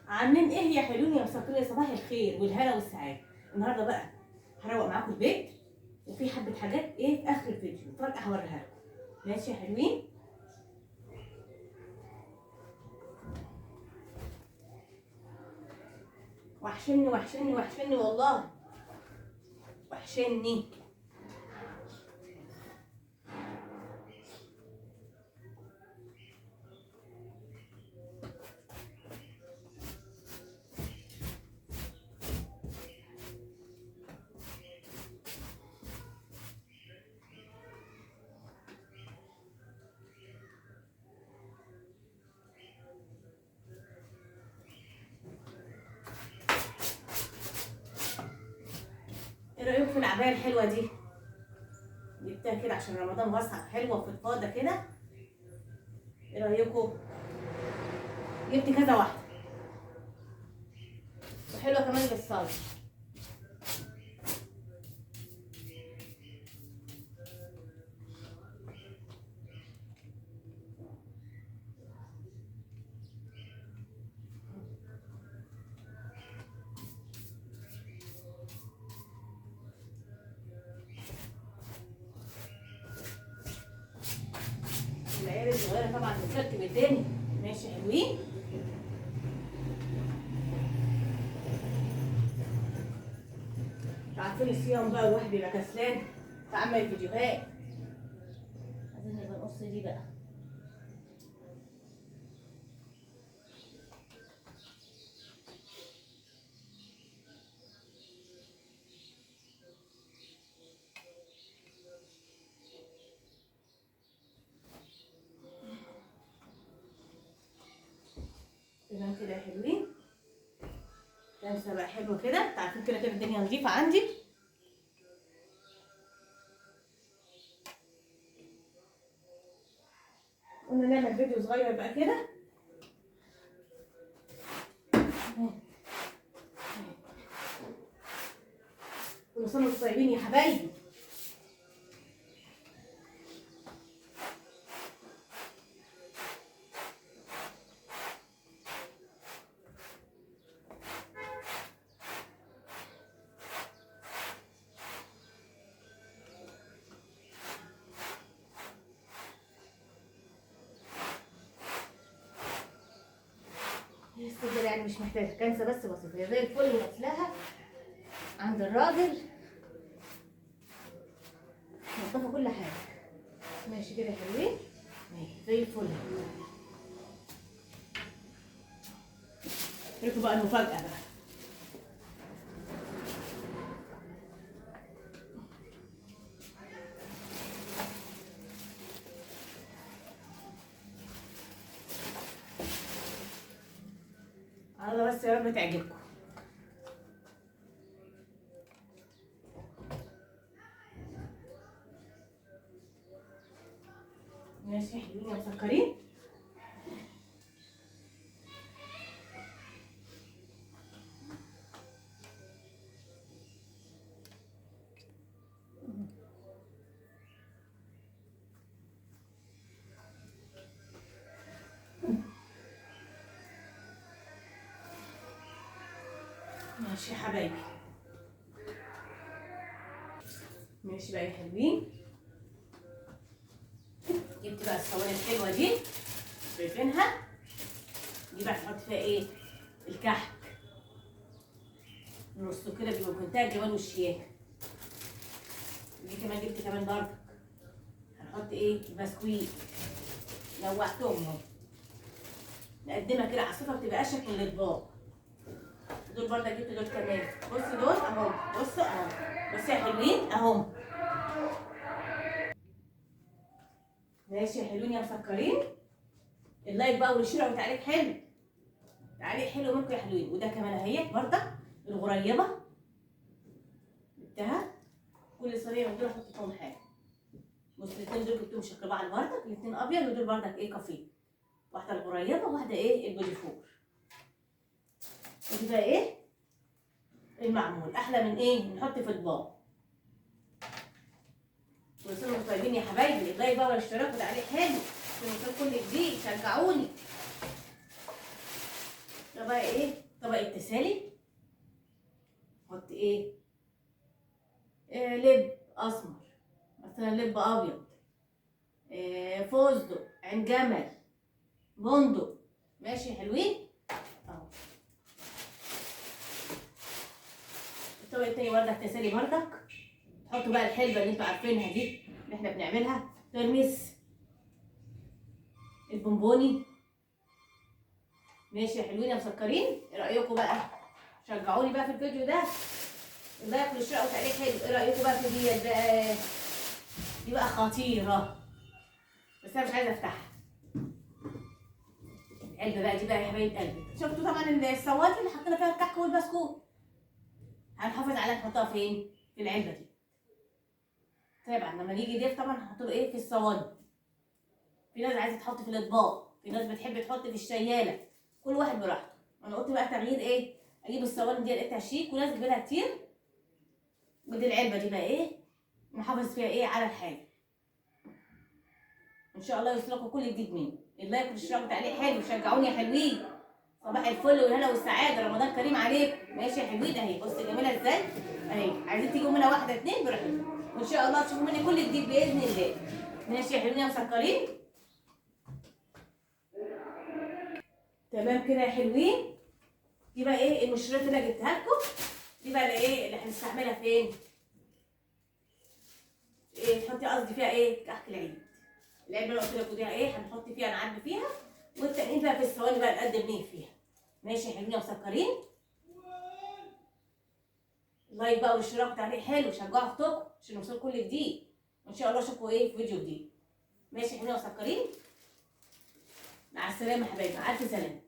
عاملين ايه يا حلوين يا مسكرين؟ صباح الخير والهنا والسعاده. النهارده بقى هروق معاكم البيت، وفي حبه حاجات ايه في اخر الفيديو مفاجاه هوريها لكم. ماشي يا حلوين؟ وحشني وحشني وحشني والله، وحشني. ايه رايكم في العبايه الحلوه دي؟ جبتها كده عشان رمضان، واسعه حلوه وفضفاضه كده. ايه رايكم؟ جبت كذا واحده وحلوه كمان للصلاه. العيال الصغيره طبعا بترتب الدنيا. ماشي حلوين؟ عارفين الصيام بقى الواحد يبقى كسلان فعمل فيديوهات. عايزين نبقى نقص دي بقى. تمام كده يا حلوين. لمسه بقى حلوه كده، عارفين كده كده الدنيا نظيفه عندي. قلنا نعمل فيديو صغير بقى كده. كل سنه وانتم طيبين يا حبايبي. السجل يعني مش محتاجه كنسه، بس بسيطه هي زي الفل غسلاها عند الراجل، نضفه كل حاجه. ماشي كده يا حلوين، زي الفل. شوفوا بقى المفاجاه بقى. الله بس يا رب تعجبكم. ماشي حلوين يا مسكرين. ماشي يا حبايبي. ماشي بقى يا حلوين. جبت بقى الصواني الحلوه دي، شايفينها؟ دي بقى تحط فيها ايه؟ الكحك. نصه كده بيبقى بمنتهى الجمال والشياكه. دي كمان جبت كمان برضك هنحط ايه؟ البسكويت. نوعتهم اهو، نقدمها كده على السفره بتبقى اشيك من الاطباق. دول برضك جبت دول كمان، بصي دول اهو، بصوا اهو، بصي يا حلوين اهو. ماشي يا حلوين يا مسكرين. اللايك بقى والشير وتعليق حلو، تعليق حلو منكم يا حلوين. وده كمان اهي برضك الغريبه جبتها. كل صينيه من دول احط فيهم حاجه. بص الاثنين دول جبتهم شكل بعض برضك، الاثنين ابيض، ودول برضك ايه؟ كافيه. واحده الغريبه وواحده ايه؟ البوديفور. ودي بقى ايه؟ المعمول. احلى من ايه؟ نحط في اطباق. كل سنه وانتم طيبين يا حبايبي. اللايك بقى والاشتراك وتعليق حلو عشان يوصل كل جديد، شجعوني. ده بقى ايه؟ طبق التسالي. حط ايه؟ لب اسمر، مثلا لب ابيض، فستق، عين جمل، بندق. ماشي حلوين اهو. الطبق التاني بردك تسالي بردك. تحطوا بقى الحلبه اللي انتوا عارفينها دي اللي احنا بنعملها، ترمس، البونبوني. ماشي يا حلوين يا مسكرين، ايه رايكم بقى؟ شجعوني بقى في الفيديو ده، اللايك والاشتراك وتعليق حلو. ايه رايكم بقى في ديت بقى؟ دي بقى خطيره، بس انا مش عايزه افتحها. العلبه بقى دي بقى يا حبايب قلبي، شفتوا طبعا الصواني اللي حطينا فيها الكحك والبسكوت، هنحافظ عليها نحطها فين؟ في العلبه دي. طبعا لما نيجي ضيف طبعا هنحط له ايه؟ في الصواني. في ناس عايزه تحط في الاطباق، في ناس بتحب تحط في الشياله، كل واحد براحته. انا قلت بقى تغيير ايه؟ اجيب الصواني دي لقيتها شيك وناس بتجيبها كتير، ودي العلبه دي بقى ايه؟ نحافظ فيها ايه؟ على الحاجه. ان شاء الله يوصلكم كل جديد مني. اللايك والاشتراك وتعليق حلو، شجعوني يا حلوين. صباح الفل والهنا والسعاده، رمضان كريم عليكم. ماشي يا حلوين اهي، بص جميله ازاي اهي. عايزين تيجوا منها واحده اتنين براحتكم، وان شاء الله تشوفوا مني كل جديد باذن الله. ماشي يا حلوين يا مسكرين. تمام كده يا حلوين. دي بقى ايه؟ المشروبات اللي انا جبتها لكم دي بقى ايه اللي هنستعملها فين؟ ايه تحطي قصدي فيها ايه؟ كحك العيد. العلبه اللي قلت لكم دي ايه؟ هنحط فيها نعبي فيها، والتانيين بقى في الصواني بقى نقدم نيه فيها. ماشي يا حلوين يا مسكرين. لايك بقى والاشتراك وتعليق حلو، شجعوا اختكم عشان نوصل كل جديد، وان شاء الله اشوفكم ايه في فيديو جديد. ماشي يا حلوين يا مسكرين. مع السلامه يا حبايبي، مع الف سلامه.